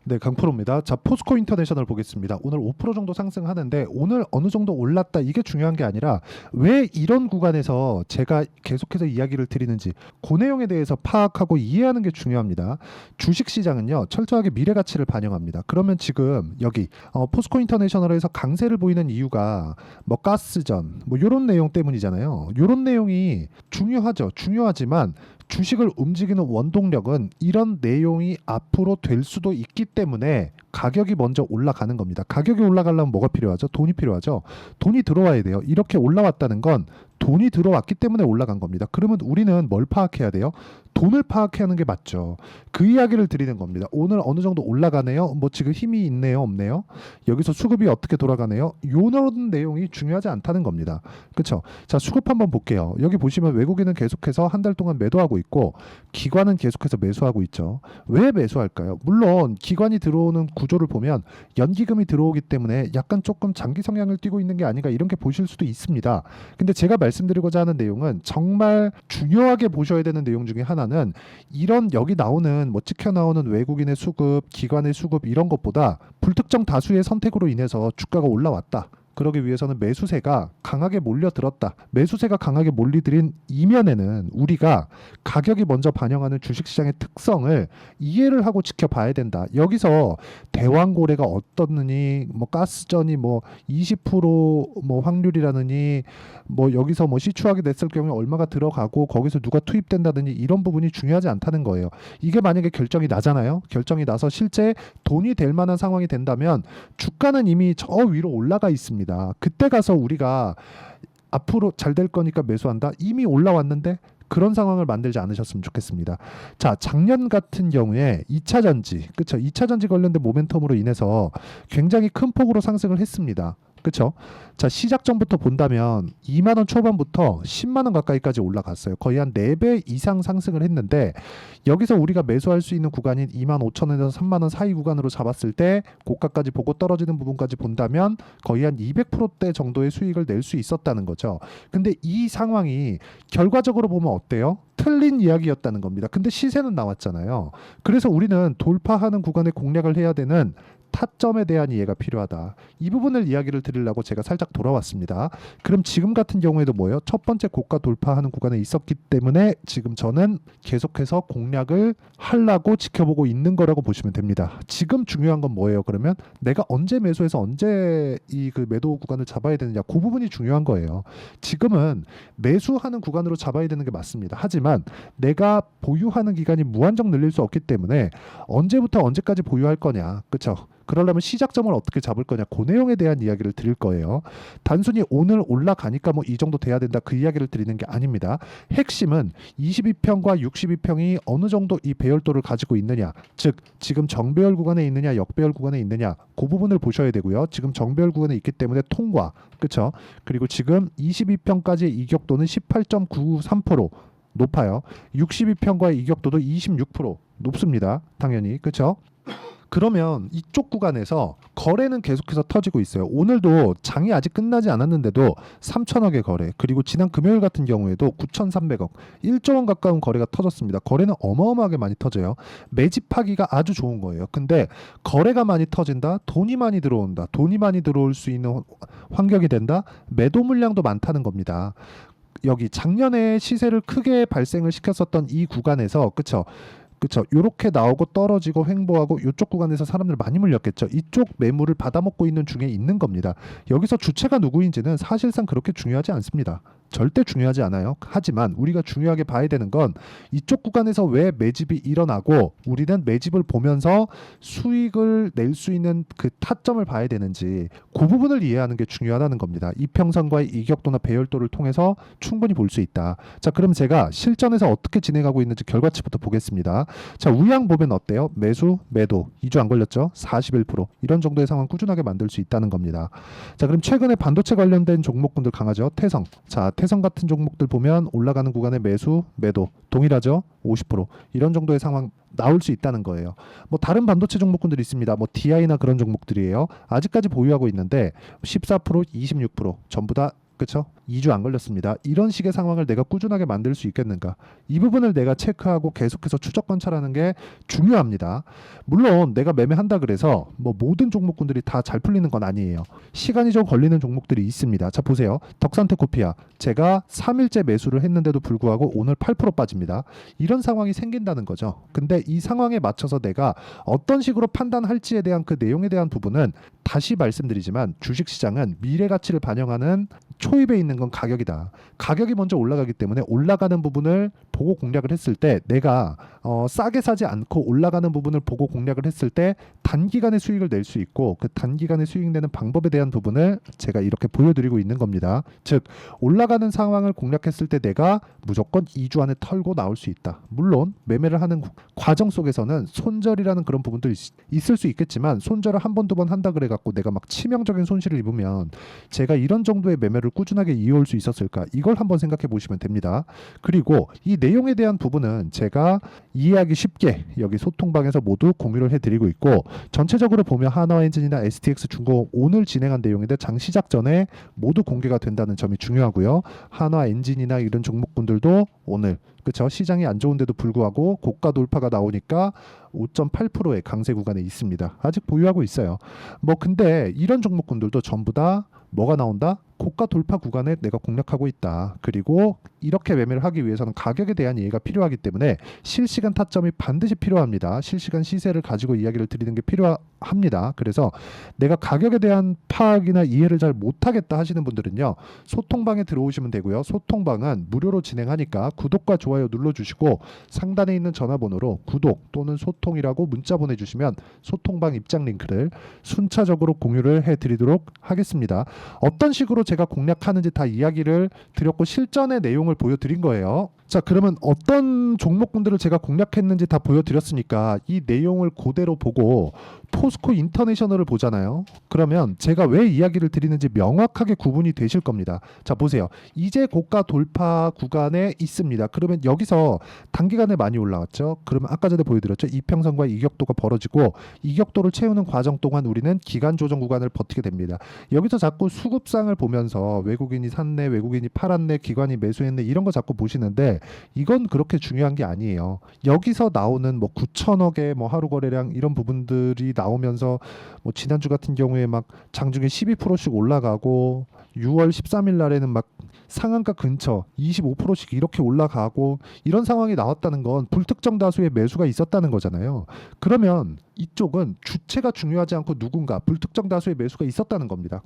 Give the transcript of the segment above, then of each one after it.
네, 강프로입니다. 자, 포스코 인터내셔널 보겠습니다. 오늘 5% 정도 상승하는데 오늘 어느 정도 올랐다 이게 중요한 게 아니라 왜 이런 구간에서 제가 계속해서 이야기를 드리는지 그 내용에 대해서 파악하고 이해하는 게 중요합니다. 주식시장은요 철저하게 미래 가치를 반영합니다. 그러면 지금 여기 포스코 인터내셔널에서 강세를 보이는 이유가 뭐 가스전 뭐 이런 내용 때문이잖아요. 이런 내용이 중요하죠. 중요하지만 주식을 움직이는 원동력은 이런 내용이 앞으로 될 수도 있기 때문에 가격이 먼저 올라가는 겁니다. 가격이 올라가려면 뭐가 필요하죠? 돈이 필요하죠. 돈이 들어와야 돼요. 이렇게 올라왔다는 건 돈이 들어왔기 때문에 올라간 겁니다. 그러면 우리는 뭘 파악해야 돼요? 돈을 파악해야 하는 게 맞죠. 그 이야기를 드리는 겁니다. 오늘 어느 정도 올라가네요. 뭐 지금 힘이 있네요, 없네요. 여기서 수급이 어떻게 돌아가네요. 이런 내용이 중요하지 않다는 겁니다. 그렇죠? 자, 수급 한번 볼게요. 여기 보시면 외국인은 계속해서 한 달 동안 매도하고 있고 기관은 계속해서 매수하고 있죠. 왜 매수할까요? 물론 기관이 들어오는 구조를 보면 연기금이 들어오기 때문에 약간 조금 장기 성향을 띠고 있는 게 아닌가 이렇게 보실 수도 있습니다. 근데 제가 말씀드리고자 하는 내용은 정말 중요하게 보셔야 되는 내용 중에 하나는 이런 여기 나오는 뭐 찍혀 나오는 외국인의 수급, 기관의 수급 이런 것보다 불특정 다수의 선택으로 인해서 주가가 올라왔다. 그러기 위해서는 매수세가 강하게 몰려들었다. 매수세가 강하게 몰리들인 이면에는 우리가 가격이 먼저 반영하는 주식시장의 특성을 이해를 하고 지켜봐야 된다. 여기서 대왕고래가 어떻느니 뭐 가스전이 뭐 20%뭐 확률이라느니 뭐 여기서 뭐 시추하게 됐을 경우에 얼마가 들어가고 거기서 누가 투입된다느니 이런 부분이 중요하지 않다는 거예요. 이게 만약에 결정이 나잖아요. 결정이 나서 실제 돈이 될 만한 상황이 된다면 주가는 이미 저 위로 올라가 있습니다. 그때 가서 우리가 앞으로 잘 될 거니까 매수한다. 이미 올라왔는데 그런 상황을 만들지 않으셨으면 좋겠습니다. 자, 작년 같은 경우에 2차 전지, 그렇죠? 2차 전지 관련된 모멘텀으로 인해서 굉장히 큰 폭으로 상승을 했습니다. 그렇죠? 자, 시작 전부터 본다면 2만 원 초반부터 10만 원 가까이까지 올라갔어요. 거의 한 4배 이상 상승을 했는데 여기서 우리가 매수할 수 있는 구간인 2만 5천 원에서 3만 원 사이 구간으로 잡았을 때 고가까지 보고 떨어지는 부분까지 본다면 거의 한 200%대 정도의 수익을 낼 수 있었다는 거죠. 근데 이 상황이 결과적으로 보면 어때요? 틀린 이야기였다는 겁니다. 근데 시세는 나왔잖아요. 그래서 우리는 돌파하는 구간에 공략을 해야 되는 타점에 대한 이해가 필요하다. 이 부분을 이야기를 드리려고 제가 살짝 돌아왔습니다. 그럼 지금 같은 경우에도 뭐예요? 첫 번째 고가 돌파하는 구간에 있었기 때문에 지금 저는 계속해서 공략을 하려고 지켜보고 있는 거라고 보시면 됩니다. 지금 중요한 건 뭐예요? 그러면 내가 언제 매수해서 언제 이 그 매도 구간을 잡아야 되느냐, 그 부분이 중요한 거예요. 지금은 매수하는 구간으로 잡아야 되는 게 맞습니다. 하지만 내가 보유하는 기간이 무한정 늘릴 수 없기 때문에 언제부터 언제까지 보유할 거냐, 그렇죠? 그러려면 시작점을 어떻게 잡을 거냐, 그 내용에 대한 이야기를 드릴 거예요. 단순히 오늘 올라가니까 뭐 이 정도 돼야 된다 그 이야기를 드리는 게 아닙니다. 핵심은 22평과 62평이 어느 정도 이 배열도를 가지고 있느냐, 즉 지금 정배열 구간에 있느냐 역배열 구간에 있느냐, 그 부분을 보셔야 되고요. 지금 정배열 구간에 있기 때문에 통과, 그렇죠? 그리고 지금 22평까지의 이격도는 18.93% 높아요. 62평과의 이격도도 26% 높습니다. 당연히, 그렇죠? 그러면 이쪽 구간에서 거래는 계속해서 터지고 있어요. 오늘도 장이 아직 끝나지 않았는데도 3천억의 거래, 그리고 지난 금요일 같은 경우에도 9,300억, 1조 원 가까운 거래가 터졌습니다. 거래는 어마어마하게 많이 터져요. 매집하기가 아주 좋은 거예요. 근데 거래가 많이 터진다, 돈이 많이 들어온다, 돈이 많이 들어올 수 있는 환경이 된다, 매도 물량도 많다는 겁니다. 여기 작년에 시세를 크게 발생을 시켰었던 이 구간에서, 그쵸? 그쵸. 요렇게 나오고 떨어지고 횡보하고 이쪽 구간에서 사람들 많이 물렸겠죠. 이쪽 매물을 받아먹고 있는 중에 있는 겁니다. 여기서 주체가 누구인지는 사실상 그렇게 중요하지 않습니다. 절대 중요하지 않아요. 하지만 우리가 중요하게 봐야 되는 건 이쪽 구간에서 왜 매집이 일어나고 우리는 매집을 보면서 수익을 낼 수 있는 그 타점을 봐야 되는지, 그 부분을 이해하는 게 중요하다는 겁니다. 이평선과의 이격도나 배열도를 통해서 충분히 볼 수 있다. 자, 그럼 제가 실전에서 어떻게 진행하고 있는지 결과치부터 보겠습니다. 자, 우량 보면 어때요? 매수, 매도 2주 안 걸렸죠? 41% 이런 정도의 상황 꾸준하게 만들 수 있다는 겁니다. 자, 그럼 최근에 반도체 관련된 종목군들 강하죠? 태성. 자, 태성 같은 종목들 보면 올라가는 구간에 매수, 매도 동일하죠? 50% 이런 정도의 상황 나올 수 있다는 거예요. 뭐 다른 반도체 종목군들이 있습니다. 뭐 DI나 그런 종목들이에요. 아직까지 보유하고 있는데 14%, 26% 전부 다, 그렇죠? 2주 안 걸렸습니다. 이런 식의 상황을 내가 꾸준하게 만들 수 있겠는가? 이 부분을 내가 체크하고 계속해서 추적 관찰하는 게 중요합니다. 물론 내가 매매한다 그래서 뭐 모든 종목군들이 다 잘 풀리는 건 아니에요. 시간이 좀 걸리는 종목들이 있습니다. 자, 보세요. 덕산테코피아. 제가 3일째 매수를 했는데도 불구하고 오늘 8% 빠집니다. 이런 상황이 생긴다는 거죠. 근데 이 상황에 맞춰서 내가 어떤 식으로 판단할지에 대한 그 내용에 대한 부분은 다시 말씀드리지만 주식시장은 미래 가치를 반영하는 초입에 있는 건 가격이다. 가격이 먼저 올라가기 때문에 올라가는 부분을 보고 공략을 했을 때 내가 싸게 사지 않고 올라가는 부분을 보고 공략을 했을 때 단기간에 수익을 낼 수 있고 그 단기간에 수익 내는 방법에 대한 부분을 제가 이렇게 보여드리고 있는 겁니다. 즉 올라가는 상황을 공략했을 때 내가 무조건 2주 안에 털고 나올 수 있다. 물론 매매를 하는 과정 속에서는 손절이라는 그런 부분도 있을 수 있겠지만 손절을 한 번, 두 번 한다 그래갖고 내가 막 치명적인 손실을 입으면 제가 이런 정도의 매매를 꾸준하게 이어올 수 있었을까? 이걸 한번 생각해 보시면 됩니다. 그리고 이 내용에 대한 부분은 제가 이해하기 쉽게 여기 소통방에서 모두 공유를 해드리고 있고 전체적으로 보면 한화엔진이나 STX 중공업 오늘 진행한 내용인데 장 시작 전에 모두 공개가 된다는 점이 중요하고요. 한화엔진이나 이런 종목군들도 오늘 그렇죠. 시장이 안 좋은데도 불구하고 고가 돌파가 나오니까 5.8%의 강세 구간에 있습니다. 아직 보유하고 있어요. 뭐 근데 이런 종목군들도 전부 다 뭐가 나온다? 고가 돌파 구간에 내가 공략하고 있다. 그리고 이렇게 매매를 하기 위해서는 가격에 대한 이해가 필요하기 때문에 실시간 타점이 반드시 필요합니다. 실시간 시세를 가지고 이야기를 드리는 게 필요합니다. 그래서 내가 가격에 대한 파악이나 이해를 잘 못하겠다 하시는 분들은요. 소통방에 들어오시면 되고요. 소통방은 무료로 진행하니까 구독과 좋아요 눌러주시고 상단에 있는 전화번호로 구독 또는 소통이라고 문자 보내주시면 소통방 입장 링크를 순차적으로 공유를 해드리도록 하겠습니다. 어떤 식으로 제가 공략하는지 다 이야기를 드렸고 실전의 내용을 보여드린 거예요. 자, 그러면 어떤 종목군들을 제가 공략했는지 다 보여드렸으니까 이 내용을 그대로 보고 포스코 인터내셔널을 보잖아요. 그러면 제가 왜 이야기를 드리는지 명확하게 구분이 되실 겁니다. 자, 보세요. 이제 고가 돌파 구간에 있습니다. 그러면 여기서 단기간에 많이 올라왔죠. 그러면 아까 전에 보여드렸죠. 이평선과 이격도가 벌어지고 이격도를 채우는 과정 동안 우리는 기간 조정 구간을 버티게 됩니다. 여기서 자꾸 수급상을 보면서 외국인이 샀네, 외국인이 팔았네, 기관이 매수했네 이런 거 자꾸 보시는데 이건 그렇게 중요한 게 아니에요. 여기서 나오는 뭐 9천억의 뭐 하루 거래량 이런 부분들이 나오면서 뭐 지난주 같은 경우에 막 장중에 12%씩 올라가고 6월 13일 날에는 막 상한가 근처 25%씩 이렇게 올라가고 이런 상황이 나왔다는 건 불특정 다수의 매수가 있었다는 거잖아요. 그러면 이쪽은 주체가 중요하지 않고 누군가 불특정 다수의 매수가 있었다는 겁니다.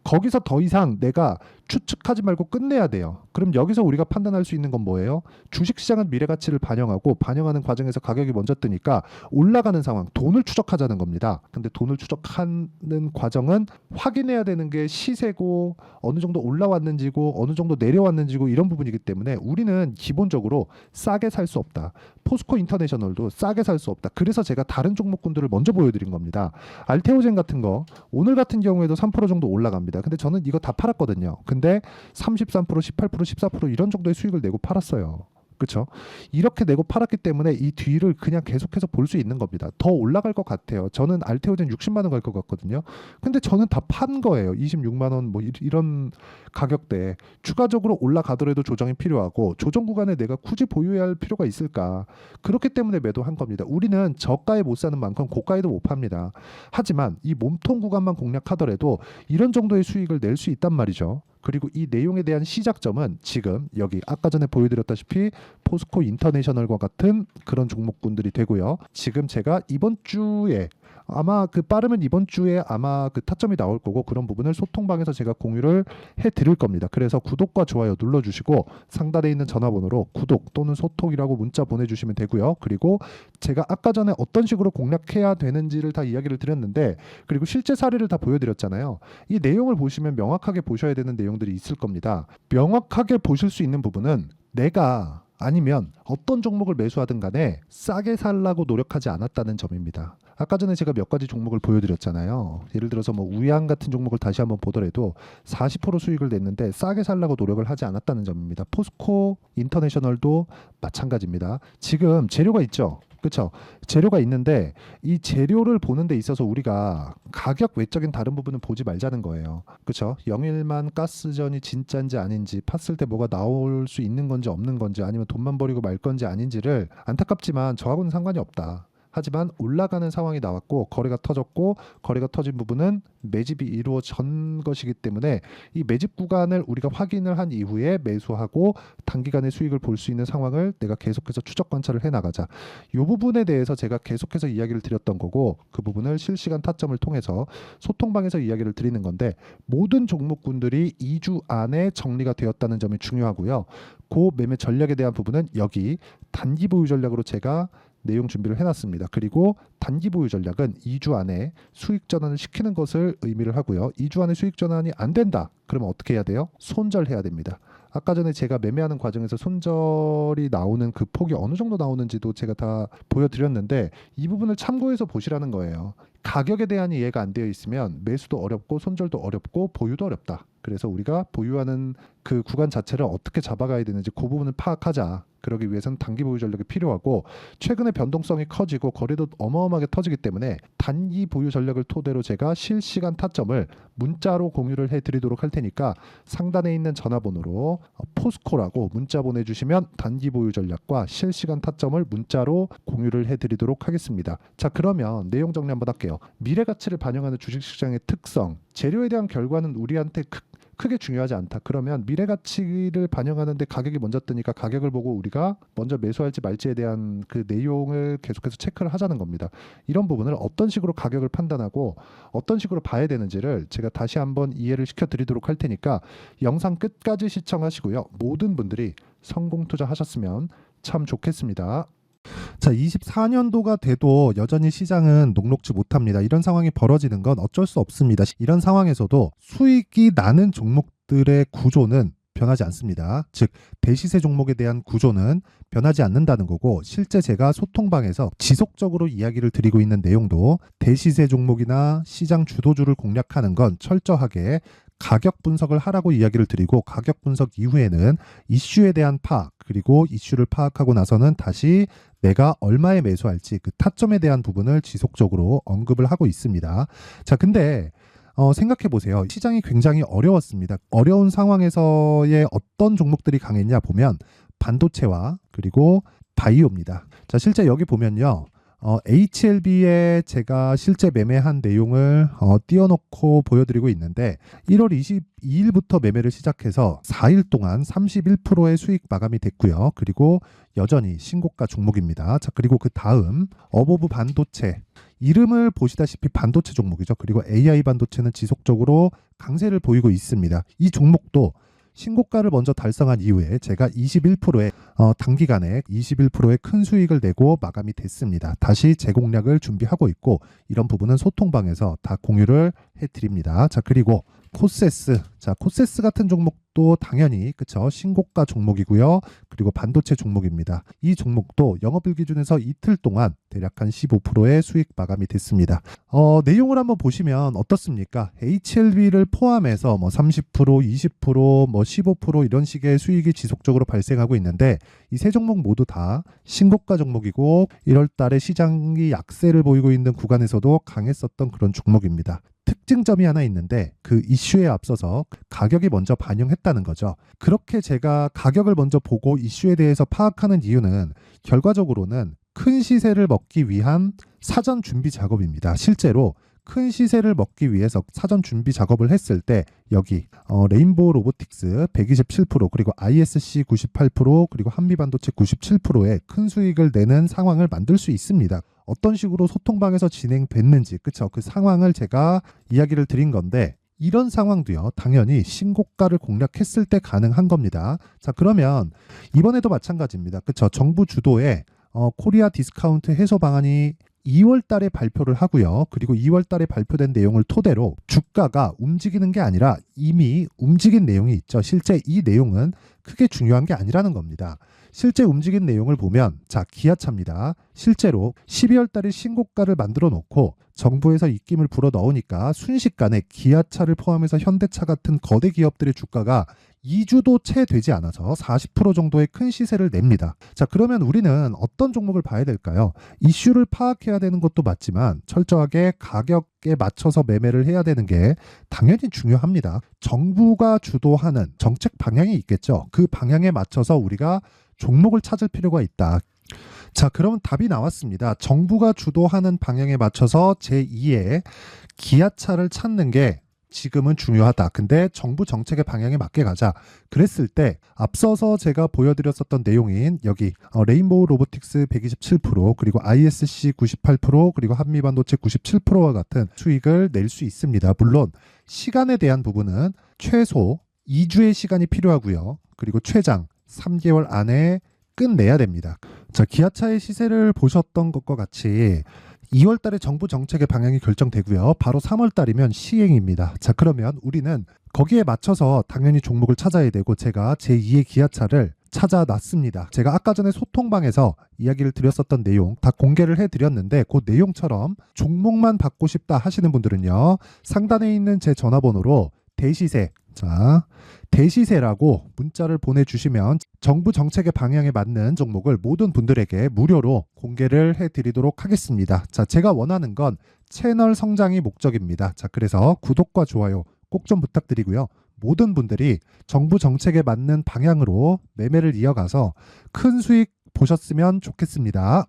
거기서 더 이상 내가 추측하지 말고 끝내야 돼요. 그럼 여기서 우리가 판단할 수 있는 건 뭐예요? 주식시장은 미래 가치를 반영하고 반영하는 과정에서 가격이 먼저 뜨니까 올라가는 상황, 돈을 추적하자는 겁니다. 근데 돈을 추적하는 과정은 확인해야 되는 게 시세고 어느 정도 올라왔는지고 어느 정도 내려왔는지고 이런 부분이기 때문에 우리는 기본적으로 싸게 살 수 없다. 포스코 인터내셔널도 싸게 살 수 없다. 그래서 제가 다른 종목군들을 먼저 보여드린 겁니다. 알테오젠 같은 거 오늘 같은 경우에도 3% 정도 올라갑니다. 근데 저는 이거 다 팔았거든요. 근데 33%, 18%, 14% 이런 정도의 수익을 내고 팔았어요. 그렇죠? 이렇게 내고 팔았기 때문에 이 뒤를 그냥 계속해서 볼 수 있는 겁니다. 더 올라갈 것 같아요. 저는 알테오젠 60만 원 갈 것 같거든요. 근데 저는 다 판 거예요. 26만 원 뭐 이런 가격대에 추가적으로 올라가더라도 조정이 필요하고 조정 구간에 내가 굳이 보유해야 할 필요가 있을까? 그렇기 때문에 매도한 겁니다. 우리는 저가에 못 사는 만큼 고가에도 못 팝니다. 하지만 이 몸통 구간만 공략하더라도 이런 정도의 수익을 낼 수 있단 말이죠. 그리고 이 내용에 대한 시작점은 지금 여기 아까 전에 보여드렸다시피 포스코 인터내셔널과 같은 그런 종목군들이 되고요. 지금 제가 이번 주에 아마 그 빠르면 이번 주에 아마 그 타점이 나올 거고 그런 부분을 소통방에서 제가 공유를 해 드릴 겁니다. 그래서 구독과 좋아요 눌러주시고 상단에 있는 전화번호로 구독 또는 소통이라고 문자 보내주시면 되고요. 그리고 제가 아까 전에 어떤 식으로 공략해야 되는지를 다 이야기를 드렸는데 그리고 실제 사례를 다 보여드렸잖아요. 이 내용을 보시면 명확하게 보셔야 되는 내용들이 있을 겁니다. 명확하게 보실 수 있는 부분은 내가 아니면 어떤 종목을 매수하든 간에 싸게 살라고 노력하지 않았다는 점입니다. 아까 전에 제가 몇 가지 종목을 보여드렸잖아요. 예를 들어서 뭐 우양 같은 종목을 다시 한번 보더라도 40% 수익을 냈는데 싸게 살라고 노력을 하지 않았다는 점입니다. 포스코 인터내셔널도 마찬가지입니다. 지금 재료가 있죠. 그렇죠? 재료가 있는데 이 재료를 보는 데 있어서 우리가 가격 외적인 다른 부분은 보지 말자는 거예요. 그렇죠? 영일만 가스전이 진짜인지 아닌지, 팠을 때 뭐가 나올 수 있는 건지 없는 건지, 아니면 돈만 버리고 말 건지 아닌지를, 안타깝지만 저하고는 상관이 없다. 하지만 올라가는 상황이 나왔고 거래가 터졌고, 거래가 터진 부분은 매집이 이루어진 것이기 때문에 이 매집 구간을 우리가 확인을 한 이후에 매수하고 단기간의 수익을 볼 수 있는 상황을 내가 계속해서 추적 관찰을 해 나가자. 이 부분에 대해서 제가 계속해서 이야기를 드렸던 거고, 그 부분을 실시간 타점을 통해서 소통방에서 이야기를 드리는 건데, 모든 종목군들이 2주 안에 정리가 되었다는 점이 중요하고요. 그 매매 전략에 대한 부분은 여기 단기 보유 전략으로 제가 내용 준비를 해놨습니다. 그리고 단기 보유 전략은 2주 안에 수익 전환을 시키는 것을 의미를 하고요. 2주 안에 수익 전환이 안 된다. 그러면 어떻게 해야 돼요? 손절해야 됩니다. 아까 전에 제가 매매하는 과정에서 손절이 나오는 그 폭이 어느 정도 나오는지도 제가 다 보여드렸는데, 이 부분을 참고해서 보시라는 거예요. 가격에 대한 이해가 안 되어 있으면 매수도 어렵고 손절도 어렵고 보유도 어렵다. 그래서 우리가 보유하는 그 구간 자체를 어떻게 잡아가야 되는지 그 부분을 파악하자. 그러기 위해서는 단기 보유 전략이 필요하고, 최근에 변동성이 커지고 거래도 어마어마하게 터지기 때문에 단기 보유 전략을 토대로 제가 실시간 타점을 문자로 공유를 해드리도록 할 테니까, 상단에 있는 전화번호로 포스코라고 문자 보내주시면 단기 보유 전략과 실시간 타점을 문자로 공유를 해드리도록 하겠습니다. 자, 그러면 내용 정리 한번 할게요. 미래 가치를 반영하는 주식시장의 특성, 재료에 대한 결과는 우리한테 크게 중요하지 않다. 그러면 미래 가치를 반영하는데 가격이 먼저 뜨니까 가격을 보고 우리가 먼저 매수할지 말지에 대한 그 내용을 계속해서 체크를 하자는 겁니다. 이런 부분을 어떤 식으로 가격을 판단하고 어떤 식으로 봐야 되는지를 제가 다시 한번 이해를 시켜드리도록 할 테니까 영상 끝까지 시청하시고요. 모든 분들이 성공 투자하셨으면 참 좋겠습니다. 자, 24년도가 돼도 여전히 시장은 녹록지 못합니다. 이런 상황이 벌어지는 건 어쩔 수 없습니다. 이런 상황에서도 수익이 나는 종목들의 구조는 변하지 않습니다. 즉, 대시세 종목에 대한 구조는 변하지 않는다는 거고, 실제 제가 소통방에서 지속적으로 이야기를 드리고 있는 내용도 대시세 종목이나 시장 주도주를 공략하는 건 철저하게 가격 분석을 하라고 이야기를 드리고, 가격 분석 이후에는 이슈에 대한 파악, 그리고 이슈를 파악하고 나서는 다시 내가 얼마에 매수할지 그 타점에 대한 부분을 지속적으로 언급을 하고 있습니다. 자, 근데 생각해 보세요. 시장이 굉장히 어려웠습니다. 어려운 상황에서의 어떤 종목들이 강했냐 보면 반도체와 그리고 바이오입니다. 자, 실제 여기 보면요. HLB에 제가 실제 매매한 내용을 띄워놓고 보여드리고 있는데, 1월 22일부터 매매를 시작해서 4일 동안 31%의 수익 마감이 됐고요. 그리고 여전히 신고가 종목입니다. 자, 그리고 그 다음 어보브 반도체, 이름을 보시다시피 반도체 종목이죠. 그리고 AI 반도체는 지속적으로 강세를 보이고 있습니다. 이 종목도 신고가를 먼저 달성한 이후에 제가 21%의 단기간에 21%의 큰 수익을 내고 마감이 됐습니다. 다시 재공략을 준비하고 있고, 이런 부분은 소통방에서 다 공유를 해드립니다. 자, 그리고 코세스, 자, 코세스 같은 종목도 당연히 그쵸, 신고가 종목이고요. 그리고 반도체 종목입니다. 이 종목도 영업일 기준에서 이틀 동안 대략 한 15%의 수익 마감이 됐습니다. 내용을 한번 보시면 어떻습니까? HLB를 포함해서 뭐 30%, 20%, 뭐 15% 이런 식의 수익이 지속적으로 발생하고 있는데, 이 세 종목 모두 다 신고가 종목이고 1월 달에 시장이 약세를 보이고 있는 구간에서도 강했었던 그런 종목입니다. 특징점이 하나 있는데, 그 이슈에 앞서서 가격이 먼저 반영했다는 거죠. 그렇게 제가 가격을 먼저 보고 이슈에 대해서 파악하는 이유는 결과적으로는 큰 시세를 먹기 위한 사전 준비 작업입니다. 실제로 큰 시세를 먹기 위해서 사전 준비 작업을 했을 때 여기 레인보우 로보틱스 127%, 그리고 ISC 98%, 그리고 한미반도체 97%의 큰 수익을 내는 상황을 만들 수 있습니다. 어떤 식으로 소통방에서 진행됐는지, 그쵸? 그 상황을 제가 이야기를 드린 건데, 이런 상황도요, 당연히 신고가를 공략했을 때 가능한 겁니다. 자, 그러면 이번에도 마찬가지입니다. 그쵸? 정부 주도의 코리아 디스카운트 해소 방안이 2월 달에 발표를 하고요. 그리고 2월 달에 발표된 내용을 토대로 주가가 움직이는 게 아니라 이미 움직인 내용이 있죠. 실제 이 내용은 크게 중요한 게 아니라는 겁니다. 실제 움직인 내용을 보면, 자, 기아차입니다. 실제로 12월 달에 신고가를 만들어 놓고 정부에서 입김을 불어 넣으니까 순식간에 기아차를 포함해서 현대차 같은 거대 기업들의 주가가 2주도 채 되지 않아서 40% 정도의 큰 시세를 냅니다. 자, 그러면 우리는 어떤 종목을 봐야 될까요? 이슈를 파악해야 되는 것도 맞지만 철저하게 가격에 맞춰서 매매를 해야 되는 게 당연히 중요합니다. 정부가 주도하는 정책 방향이 있겠죠. 그 방향에 맞춰서 우리가 종목을 찾을 필요가 있다. 자, 그러면 답이 나왔습니다. 정부가 주도하는 방향에 맞춰서 제2의 기아차를 찾는 게 지금은 중요하다. 근데 정부 정책의 방향에 맞게 가자. 그랬을 때 앞서서 제가 보여드렸었던 내용인 여기 레인보우 로보틱스 127% 그리고 ISC 98% 그리고 한미반도체 97%와 같은 수익을 낼 수 있습니다. 물론 시간에 대한 부분은 최소 2주의 시간이 필요하고요. 그리고 최장 3개월 안에 끝내야 됩니다. 자, 기아차의 시세를 보셨던 것과 같이 2월 달에 정부 정책의 방향이 결정되고요. 바로 3월 달이면 시행입니다. 자, 그러면 우리는 거기에 맞춰서 당연히 종목을 찾아야 되고 제가 제2의 기아차를 찾아놨습니다. 제가 아까 전에 소통방에서 이야기를 드렸었던 내용 다 공개를 해드렸는데 그 내용처럼 종목만 받고 싶다 하시는 분들은요. 상단에 있는 제 전화번호로 대시세, 자, 대시세라고 문자를 보내주시면 정부 정책의 방향에 맞는 종목을 모든 분들에게 무료로 공개를 해드리도록 하겠습니다. 자, 제가 원하는 건 채널 성장이 목적입니다. 자, 그래서 구독과 좋아요 꼭 좀 부탁드리고요. 모든 분들이 정부 정책에 맞는 방향으로 매매를 이어가서 큰 수익 보셨으면 좋겠습니다.